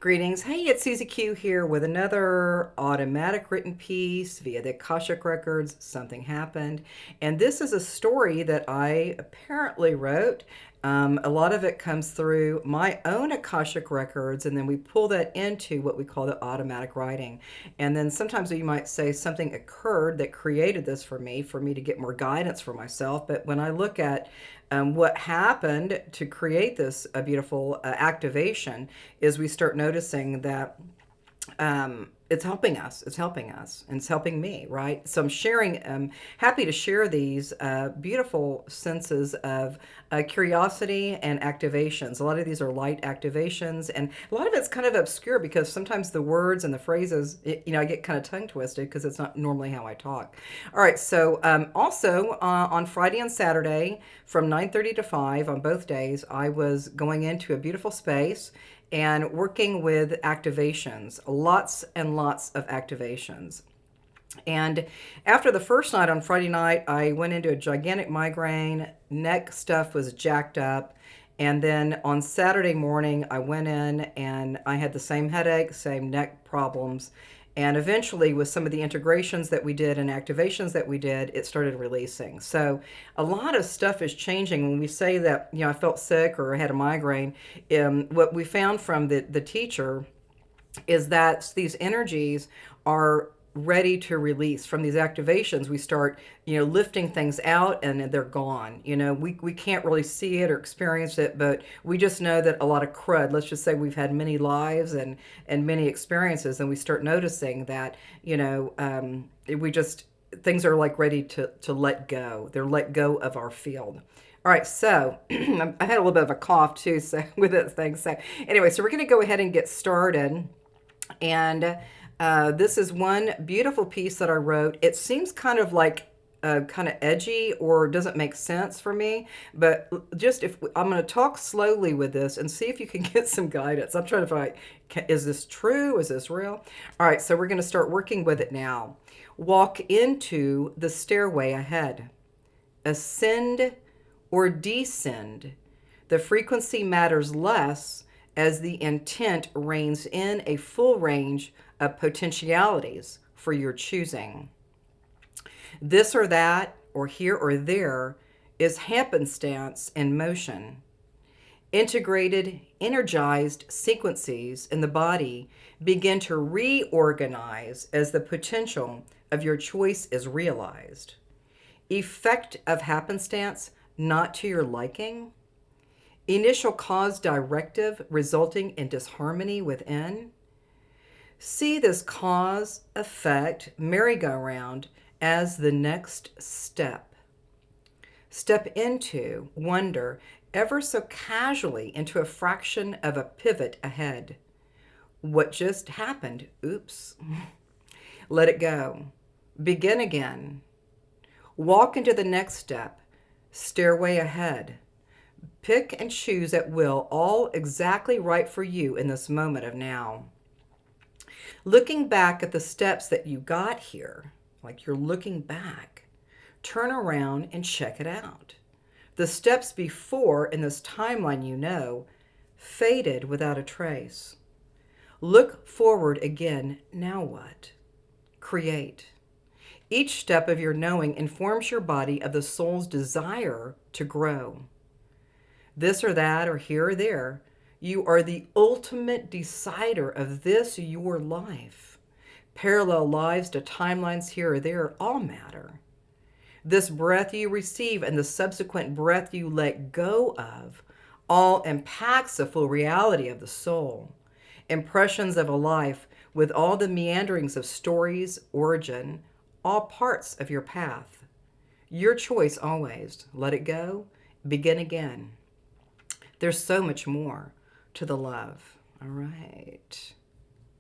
Greetings. Hey, it's Susie Q here with another automatic written piece via the Akashic Records. Something happened. And this is a story that I apparently wrote. A lot of it comes through my own Akashic Records, and then we pull that into what we call the automatic writing. And then sometimes you might say something occurred that created this for me to get more guidance for myself. But when I look at what happened to create this beautiful activation is we start noticing that it's helping us. It's helping us, and it's helping me, right? So I'm sharing. Happy to share these beautiful senses of curiosity and activations. A lot of these are light activations, and a lot of it's kind of obscure because sometimes the words and the phrases, I get kind of tongue twisted because it's not normally how I talk. All right, so also on Friday and Saturday from 9:30 to 5 on both days, I was going into a beautiful space and working with activations, lots and lots of activations. And after the first night on Friday night, I went into a gigantic migraine, neck stuff was jacked up. And then on Saturday morning, I went in and I had the same headache, same neck problems. And eventually, with some of the integrations that we did and activations that we did, it started releasing. So a lot of stuff is changing. When we say that, I felt sick or I had a migraine, what we found from the teacher is that these energies are ready to release from these activations. We start, lifting things out and they're gone. We can't really see it or experience it, but we just know that a lot of crud, let's just say we've had many lives and many experiences, and we start noticing that, we just, things are like ready to let go. They're let go of our field. All right, so I had a little bit of a cough too, so with that thing. So anyway, so we're going to go ahead and get started. And this is one beautiful piece that I wrote. It seems kind of like kind of edgy or doesn't make sense for me, but just if I'm going to talk slowly with this and see if you can get some guidance. I'm trying to find, is this true? Is this real? All right, so we're going to start working with it now. Walk into the stairway ahead. Ascend or descend. The frequency matters less as the intent reigns in a full range of potentialities for your choosing. This or that, or here or there, is happenstance in motion. Integrated, energized sequences in the body begin to reorganize as the potential of your choice is realized. Effect of happenstance not to your liking. Initial cause directive resulting in disharmony within. See this cause effect merry-go-round as the next step. Step into wonder ever so casually into a fraction of a pivot ahead. What just happened? Oops. Let it go. Begin again. Walk into the next step. Stairway ahead. Pick and choose at will, all exactly right for you in this moment of now. Looking back at the steps that you got here, like you're looking back, turn around and check it out. The steps before in this timeline faded without a trace. Look forward again, now what? Create. Each step of your knowing informs your body of the soul's desire to grow. This or that, or here or there, you are the ultimate decider of this, your life. Parallel lives to timelines here or there all matter. This breath you receive and the subsequent breath you let go of all impacts the full reality of the soul. Impressions of a life with all the meanderings of stories, origin, all parts of your path. Your choice always. Let it go. Begin again. There's so much more to the love. All right.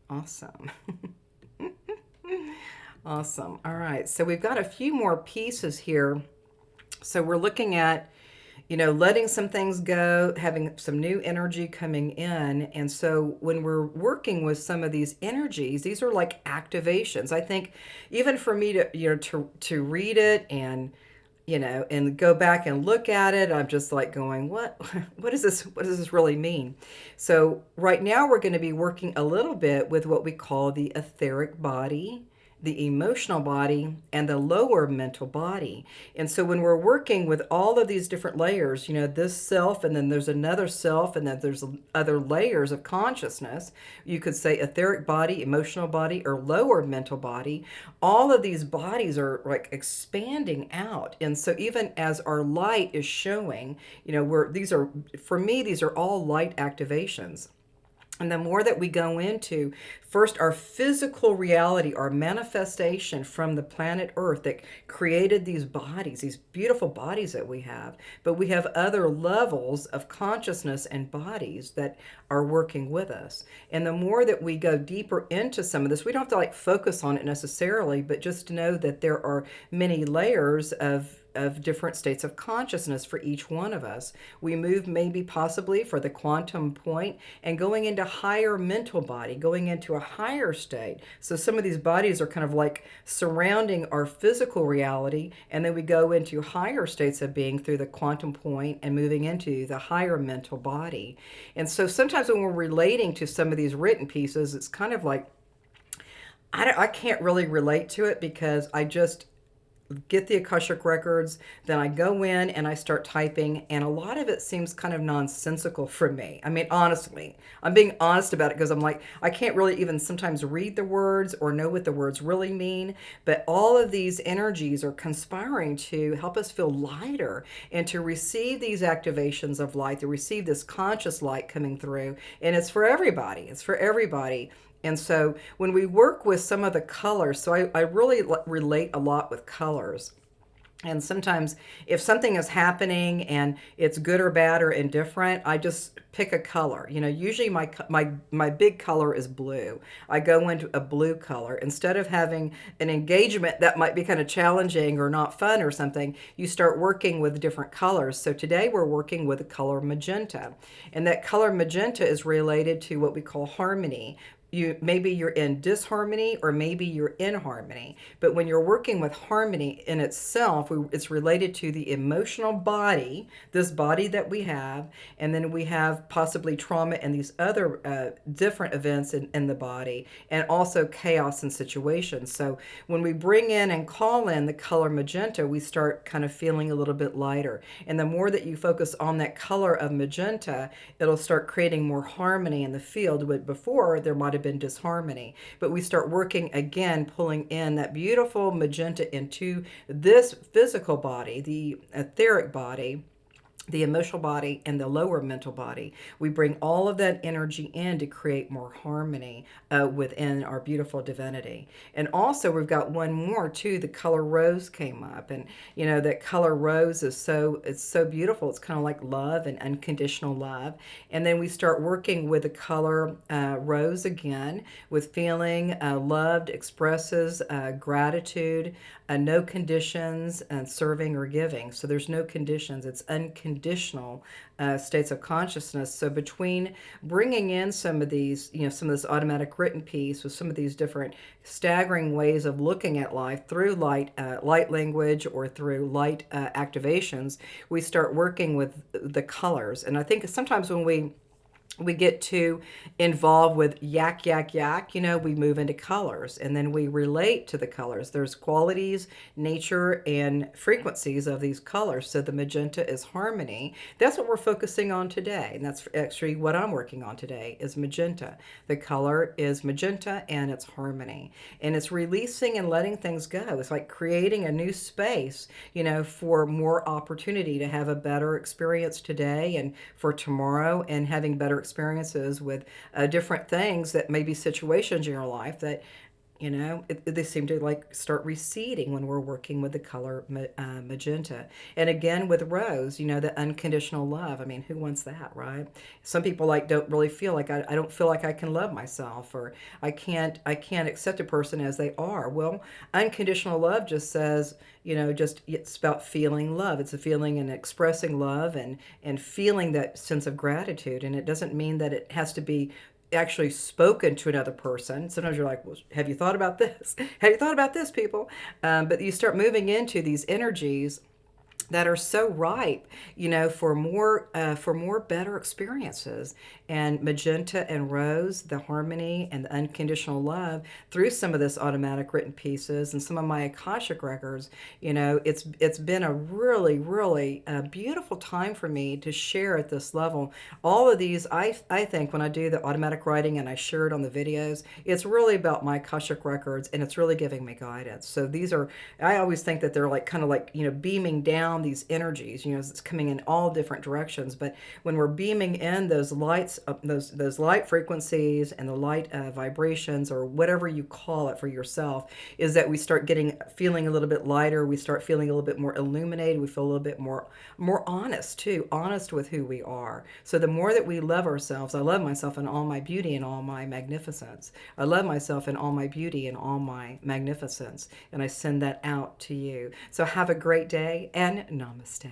Awesome. Awesome. All right. So we've got a few more pieces here. So we're looking at, letting some things go, having some new energy coming in. And so when we're working with some of these energies, these are like activations. I think even for me to, to read it and and go back and look at it, I'm just like going, what is this? What does this really mean? So right now we're going to be working a little bit with what we call the etheric body, the emotional body, and the lower mental body. And so when we're working with all of these different layers, this self, and then there's another self, and then there's other layers of consciousness. You could say etheric body, emotional body, or lower mental body. All of these bodies are like expanding out. And so even as our light is showing, for me, these are all light activations. And the more that we go into first our physical reality, our manifestation from the planet Earth that created these bodies, these beautiful bodies that we have, but we have other levels of consciousness and bodies that are working with us. And the more that we go deeper into some of this, we don't have to like focus on it necessarily, but just to know that there are many layers of different states of consciousness for each one of us. We move maybe possibly for the quantum point and going into higher mental body, going into a higher state. So some of these bodies are kind of like surrounding our physical reality, and then we go into higher states of being through the quantum point and moving into the higher mental body. And so sometimes when we're relating to some of these written pieces, it's kind of like, I can't really relate to it because I just get the Akashic records, then I go in and I start typing, and a lot of it seems kind of nonsensical for me. I mean, honestly, I'm being honest about it because I'm like, I can't really even sometimes read the words or know what the words really mean, but all of these energies are conspiring to help us feel lighter and to receive these activations of light, to receive this conscious light coming through, and it's for everybody. It's for everybody. And so when we work with some of the colors, so I really relate a lot with colors. And sometimes if something is happening and it's good or bad or indifferent, I just pick a color. Usually my big color is blue. I go into a blue color. Instead of having an engagement that might be kind of challenging or not fun or something, you start working with different colors. So today we're working with the color magenta. And that color magenta is related to what we call harmony. Maybe you're in disharmony or maybe you're in harmony, but when you're working with harmony in itself, it's related to the emotional body, this body that we have, and then we have possibly trauma and these other different events in the body, and also chaos and situations. So when we bring in and call in the color magenta, we start kind of feeling a little bit lighter, and the more that you focus on that color of magenta, it'll start creating more harmony in the field. But before, there might have been disharmony, but we start working again, pulling in that beautiful magenta into this physical body, the etheric body, the emotional body, and the lower mental body. We bring all of that energy in to create more harmony within our beautiful divinity. And also we've got one more too. The color rose came up, and that color rose it's so beautiful. It's kind of like love and unconditional love. And then we start working with the color rose again, with feeling loved, expresses gratitude, no conditions, and serving or giving. So there's no conditions. It's unconditional states of consciousness. So between bringing in some of these, some of this automatic written piece with some of these different staggering ways of looking at life through light language or through light activations, we start working with the colors. And I think sometimes when we get too involved with yak, yak, yak, we move into colors, and then we relate to the colors. There's qualities, nature, and frequencies of these colors. So the magenta is harmony. That's what we're focusing on today. And that's actually what I'm working on today is magenta. The color is magenta and it's harmony. And it's releasing and letting things go. It's like creating a new space, for more opportunity to have a better experience today and for tomorrow, and having better experiences with different things that may be situations in your life that they seem to like start receding when we're working with the color magenta. And again with rose, the unconditional love. I mean, who wants that, right? Some people don't really feel like I don't feel like I can love myself, or I can't accept a person as they are. Well, unconditional love just says, just it's about feeling love. It's a feeling and expressing love and feeling that sense of gratitude. And it doesn't mean that it has to be actually spoken to another person. Sometimes you're like, well, have you thought about this? Have you thought about this, people? But you start moving into these energies that are so ripe, for more better experiences. And magenta and rose, the harmony and the unconditional love through some of this automatic written pieces and some of my Akashic records. It's been a really, really beautiful time for me to share at this level. All of these, I think, when I do the automatic writing and I share it on the videos, it's really about my Akashic records, and it's really giving me guidance. So these are, I always think that they're like kind of like, beaming down these energies, it's coming in all different directions. But when we're beaming in those lights, those light frequencies and the light vibrations, or whatever you call it for yourself, is that we start feeling a little bit lighter. We start feeling a little bit more illuminated. We feel a little bit more honest too, honest with who we are. So the more that we love ourselves, I love myself in all my beauty and all my magnificence. I love myself in all my beauty and all my magnificence, and I send that out to you. So have a great day, and namaste.